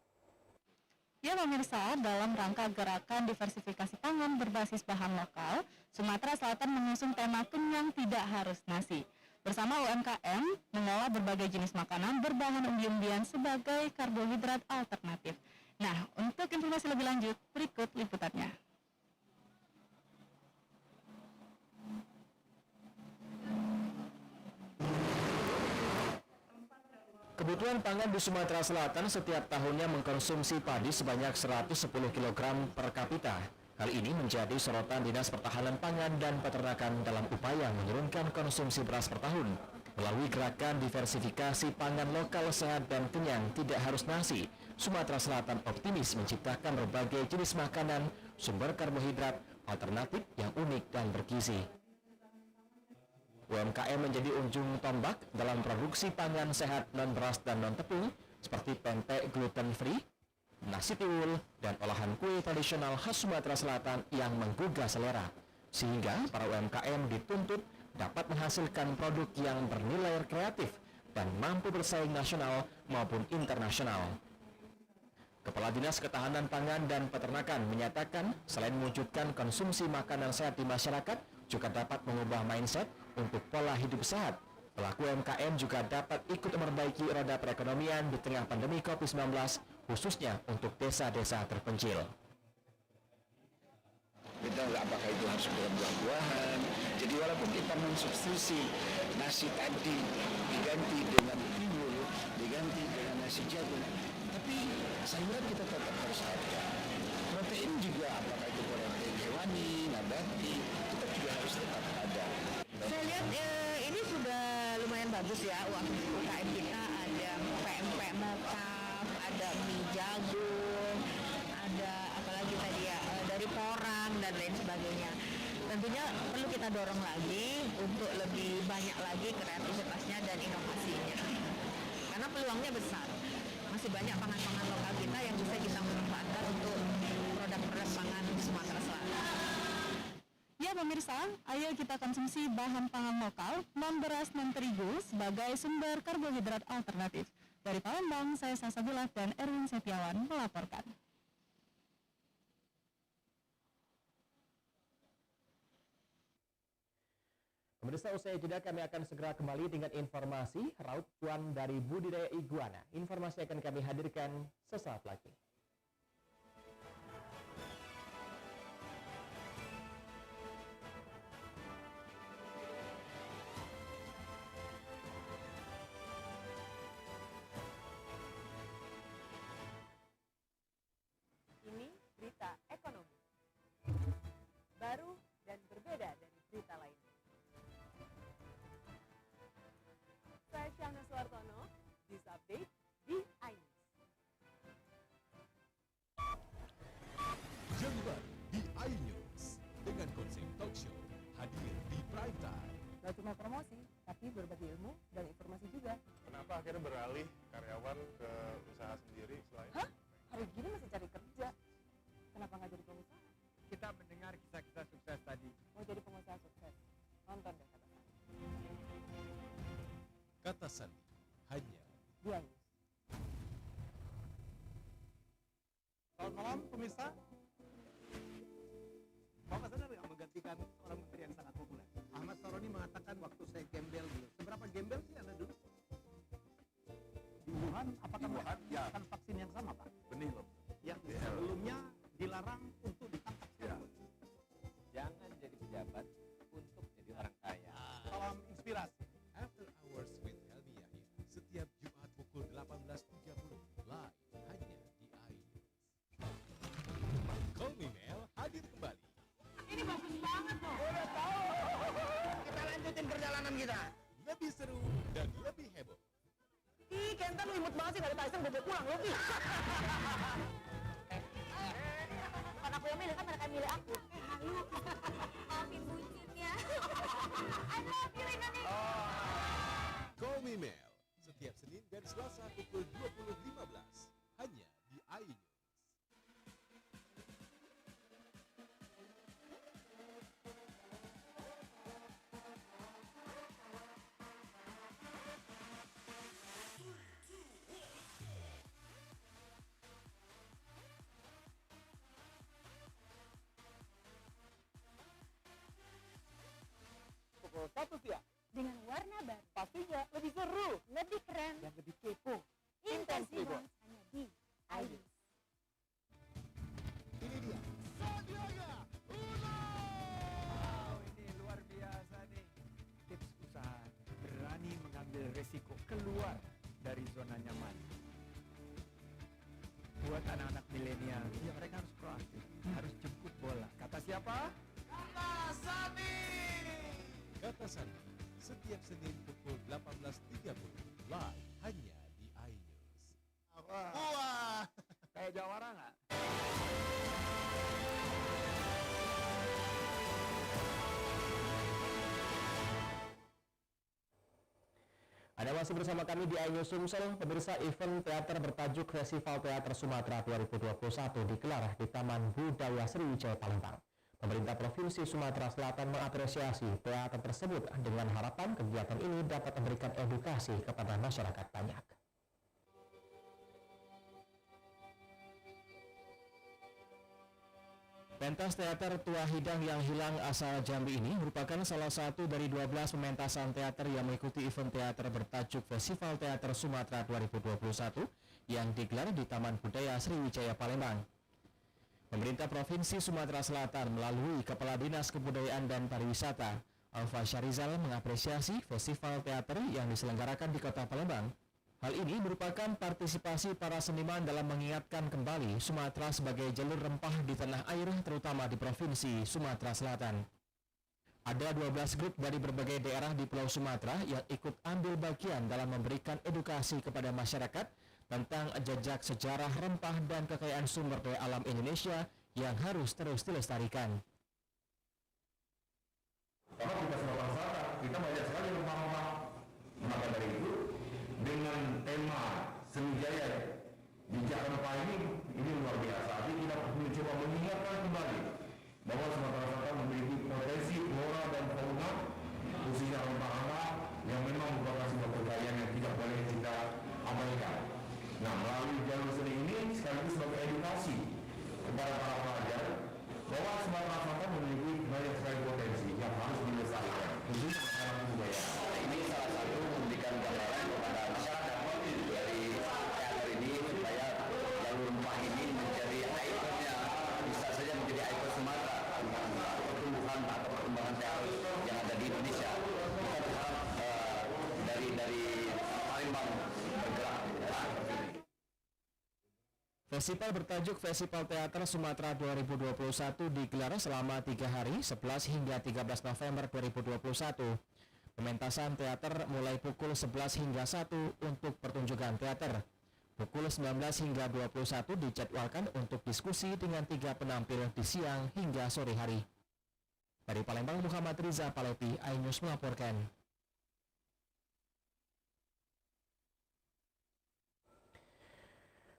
Ya pemirsa, dalam rangka gerakan diversifikasi pangan berbasis bahan lokal, Sumatera Selatan mengusung tema kenyang tidak harus nasi. Bersama UMKM, mengolah berbagai jenis makanan berbahan umbi-umbian sebagai karbohidrat alternatif. Nah, untuk informasi lebih lanjut, berikut liputannya. Kebutuhan pangan di Sumatera Selatan setiap tahunnya mengkonsumsi padi sebanyak 110 kg per kapita. Hal ini menjadi sorotan Dinas Pertahanan Pangan dan Peternakan dalam upaya menurunkan konsumsi beras per tahun. Melalui gerakan diversifikasi pangan lokal sehat dan kenyang tidak harus nasi, Sumatera Selatan optimis menciptakan berbagai jenis makanan sumber karbohidrat alternatif yang unik dan bergizi. UMKM menjadi ujung tombak dalam produksi pangan sehat non-beras dan non-tepung seperti pempek gluten-free, nasi tiwul, dan olahan kue tradisional khas Sumatera Selatan yang menggugah selera. Sehingga para UMKM dituntut dapat menghasilkan produk yang bernilai kreatif dan mampu bersaing nasional maupun internasional. Kepala Dinas Ketahanan Pangan dan Peternakan menyatakan selain mewujudkan konsumsi makanan sehat di masyarakat, juga dapat mengubah mindset untuk pola hidup sehat. Pelaku UMKM juga dapat ikut memperbaiki roda perekonomian di tengah pandemi COVID-19, khususnya untuk desa-desa terpencil. Kita nggak apakah itu harus buah-buahan. Jadi walaupun kita mensubstitusi nasi tadi diganti dengan tiwul, diganti dengan nasi jagung, tapi sayuran kita tetap harus ada. Protein juga apakah itu protein hewani, nabati, kita juga harus tetap ada. Saya lihat ini sudah lumayan bagus ya UKM kita, ada pempek mokaf, ada mie jagung, ada apalagi tadi ya dari porang dan lain sebagainya. Tentunya perlu kita dorong lagi untuk lebih banyak lagi kreativitasnya dan inovasinya. Karena peluangnya besar. Masih banyak pangan-pangan lokal kita yang bisa kita manfaatkan untuk produk-produk pangan di Sumatera Selatan. Ya pemirsa, ayo kita konsumsi bahan pangan lokal, non-beras, non-terigu sebagai sumber karbohidrat alternatif. Dari Palembang, saya Sasa Bulat dan Erwin Setiawan melaporkan. Pemirsa, usai jeda kami akan segera kembali dengan informasi raut cuan dari budidaya iguana. Informasi akan kami hadirkan sesaat lagi. Ini berita ekonomi. Baru dan berbeda dari berita lainnya. Saya Syahna Suartono, News Update di iNews. Jember di iNews dengan konsep talk show hadir di prime time. Gak cuma promosi, tapi berbagi ilmu dan informasi juga. Kenapa akhirnya beralih karyawan ke usaha sendiri selain? Hah? Hari gini masih cari kerja. Kenapa nggak jadi pengusaha? Kita mendengar kisah-kisah sukses tadi. Mau jadi pengusaha sukses? Nonton deh kata saya. Kata Sandi hanya Di iNews. Selamat malam pemirsa. Bapak sadar nggak menggantikan seorang menteri yang sangat populer? Ahmad Saroni mengatakan waktu saya gembel dulu. Seberapa gembel sih Anda dulu? Di Wuhan, apakah mendapatkan vaksin yang sama Pak? Benih loh. Yang sebelumnya dilarang untuk ditangkap sekarang. Jangan jadi pejabat untuk jadi orang kaya. Salam inspirasi. After Hours with Helmi Yahya setiap Jumat pukul 18.30 live hanya di iNews. Call Me Mel hadir kembali. Ini bagus banget loh. Udah tahu. Kita lanjutin perjalanan kita. Lebih seru dan lebih heboh. Ih, Kenta lu imut banget sih, gak ada Tyson gue pulang lu nih. Bukan aku yang milih, kan mereka yang milih aku. Halu. Maafin bucinnya. I love you Indonesia. Call Me Mel setiap Senin dan Selasa pukul 20.15 hanya di iNews. Pukul 1 siang. Dengan warna baru, Pastinya lebih seru. lebih keren, Yang lebih kepo. intens Intens rebound hanya di iNews. Ini dia Sandiaga Uno. Wow, ini luar biasa nih. Tips usaha berani mengambil resiko keluar dari zona nyaman. Buat anak-anak milenial, ya mereka harus proaktif, harus jemput bola. Kata siapa? Kata Sandi. Kata Sandi setiap Senin pukul 18.30 live hanya di iNews. Wah, kayak jawara nggak? Anda masih bersama kami di iNews Sumsel. Pemirsa, event teater bertajuk Festival Teater Sumatera 2021 digelar di Taman Budaya Sriwijaya Palembang. Pemerintah Provinsi Sumatera Selatan mengapresiasi teater tersebut dengan harapan kegiatan ini dapat memberikan edukasi kepada masyarakat banyak. Pentas teater Tua Hidang yang hilang asal Jambi ini merupakan salah satu dari 12 pementasan teater yang mengikuti event teater bertajuk Festival Teater Sumatera 2021 yang digelar di Taman Budaya Sriwijaya Palembang. Pemerintah Provinsi Sumatera Selatan melalui Kepala Dinas Kebudayaan dan Pariwisata, Alfa Syarizal, mengapresiasi festival teater yang diselenggarakan di Kota Palembang. Hal ini merupakan partisipasi para seniman dalam mengingatkan kembali Sumatera sebagai jalur rempah di tanah air, terutama di Provinsi Sumatera Selatan. Ada 12 grup dari berbagai daerah di Pulau Sumatera yang ikut ambil bagian dalam memberikan edukasi kepada masyarakat tentang jejak sejarah rempah dan kekayaan sumber daya alam Indonesia yang harus terus dilestarikan. Karena kita Sumatera Selatan, kita banyak sekali rempah-rempah. Maka dari itu, dengan tema Sriwijaya Jejak Rempah ini luar biasa. Jadi kita mencoba mengingatkan kembali bahwa Sumatera Selatan memiliki potensi flora dan fauna, khususnya rempah-rempah yang memang merupakan sebuah kekayaan yang tidak boleh kita abaikan. Nah, melalui jalur seni ini sekaligus sebagai edukasi kepada para pelajar bahwa Sumatera Selatan memiliki banyak sekali potensi yang harus dilestarikan, khususnya masyarakat budaya. Ini salah satu memberikan gambaran kepada masyarakat dari teater ini supaya jalur rempah ini menjadi ikonnya, bisa saja menjadi ikon Sumatera tentang pertumbuhan atau perkembangan teater yang ada di Indonesia. Kita berharap dari Palembang bergerak. Festival bertajuk Festival Teater Sumatera 2021 digelar selama 3 hari, 11 hingga 13 November 2021. Pementasan teater mulai pukul 11 hingga 1 untuk pertunjukan teater. Pukul 19 hingga 21 dijadwalkan untuk diskusi dengan 3 penampil di siang hingga sore hari. Dari Palembang, Muhammad Riza Palepi, iNews melaporkan.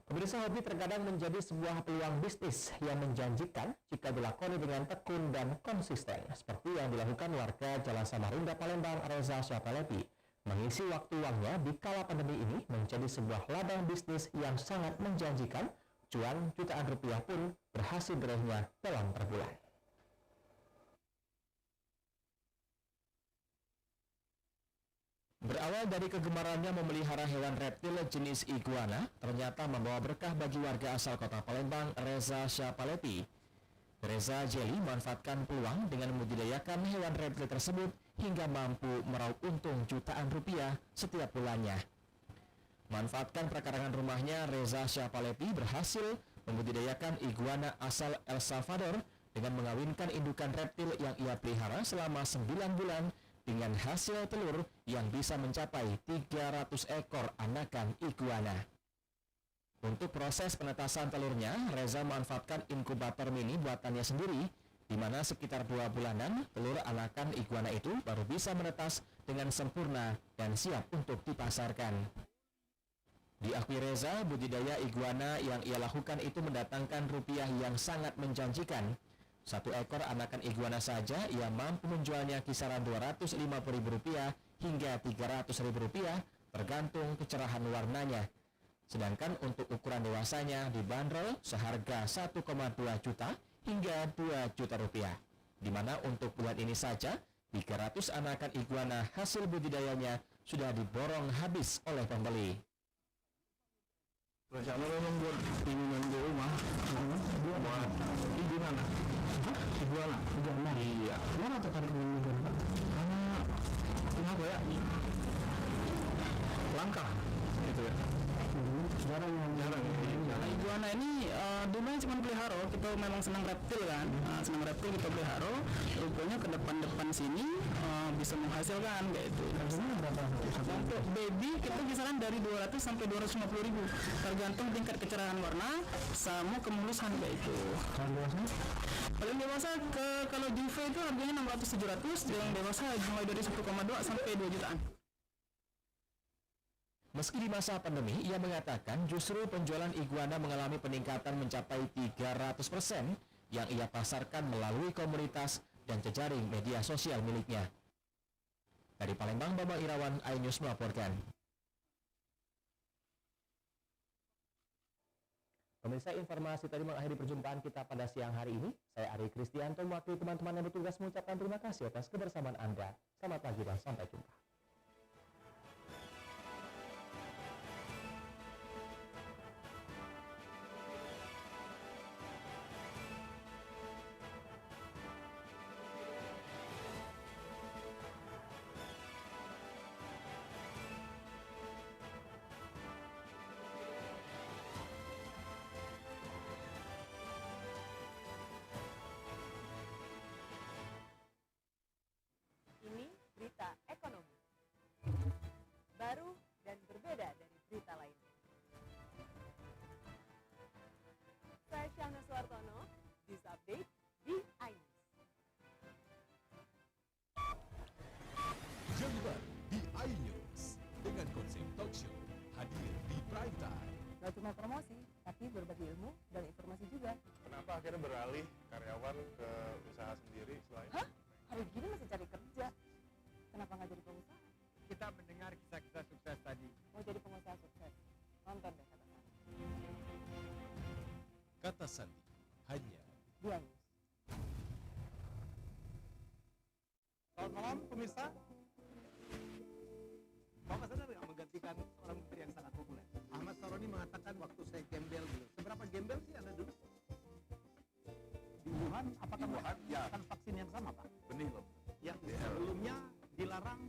Pemirsa, hobi terkadang menjadi sebuah peluang bisnis yang menjanjikan jika dilakoni dengan tekun dan konsisten, seperti yang dilakukan warga Jalan Samarinda Palembang, Reza Syapalepi. Mengisi waktu luangnya di kala pandemi ini menjadi sebuah ladang bisnis yang sangat menjanjikan. Cuan jutaan rupiah pun berhasil diraihnya dalam per bulan. Berawal dari kegemarannya memelihara hewan reptil jenis iguana, ternyata membawa berkah bagi warga asal Kota Palembang, Reza Syapalepi. Reza Jeli memanfaatkan peluang dengan membudidayakan hewan reptil tersebut hingga mampu meraup untung jutaan rupiah setiap bulannya. Manfaatkan perkarangan rumahnya, Reza Syapalepi berhasil membudidayakan iguana asal El Salvador dengan mengawinkan indukan reptil yang ia pelihara selama 9 bulan dengan hasil telur yang bisa mencapai 300 ekor anakan iguana. Untuk proses penetasan telurnya, Reza memanfaatkan inkubator mini buatannya sendiri, di mana sekitar 2 bulanan telur anakan iguana itu baru bisa menetas dengan sempurna dan siap untuk dipasarkan. Diakui Reza, budidaya iguana yang ia lakukan itu mendatangkan rupiah yang sangat menjanjikan. 1 ekor anakan iguana saja ia mampu menjualnya kisaran Rp250.000 hingga Rp300.000 tergantung kecerahan warnanya. Sedangkan untuk ukuran dewasanya dibanderol seharga 1,2 juta hingga 2 juta rupiah. Di mana untuk bulan ini saja 300 anakan iguana hasil budidayanya sudah diborong habis oleh pembeli. Rencana memang buat pinjaman di rumah, buat iguana. Iguana? Iya. Kenapa tertarik dengan iguana? Karena kenapa ya? Langka, gitu ya. Jarang. Karena iguana ini dulu cuma pelihara, kita memang senang reptil kan, senang reptil kita pelihara. Rupanya ke depan sini bisa menghasilkan kayak itu. Harganya berapa? Untuk baby kita kisaran dari 200 sampai 250.000, tergantung tingkat kecerahan warna sama kemulusan kayak itu. Kalau dewasa? Paling dewasa kalau juve itu harganya 600-700, yang dewasa mulai dari 1,2 sampai 2 jutaan. Meski di masa pandemi, ia mengatakan justru penjualan iguana mengalami peningkatan mencapai 300% yang ia pasarkan melalui komunitas dan jejaring media sosial miliknya. Dari Palembang, Bambang Irawan, iNews melaporkan. Pemirsa, informasi tadi mengakhiri perjumpaan kita pada siang hari ini. Saya Ari Kristianto, mewakili teman-teman yang bertugas mengucapkan terima kasih atas kebersamaan Anda. Selamat pagi dan sampai jumpa. Ini berita ekonomi. Baru dan berbeda dari berita lainnya. Saya Syahna Suartono, News Update di iNews. Yang baru di iNews dengan konsep talk show hadir di prime time. Gak cuma promosi, tapi berbagi ilmu dan informasi juga. Kenapa akhirnya beralih karyawan ke usaha sendiri selain? Hah? Hari gini masih cari kerja. Kenapa nggak jadi pengusaha? Kita mendengar kisah-kisah sukses tadi. Mau jadi pengusaha sukses? Nonton deh kata saya. Kata Sandi hanya Di iNews. Selamat malam pemirsa. Bapak sadar nggak menggantikan seorang menteri yang sangat populer? Ahmad Saroni mengatakan waktu saya gembel dulu. Seberapa gembel sih Anda dulu? Di Wuhan, apakah Wuhan? Ya. Kan vaksin yang sama Pak? Benih loh. Yang sebelumnya dilarang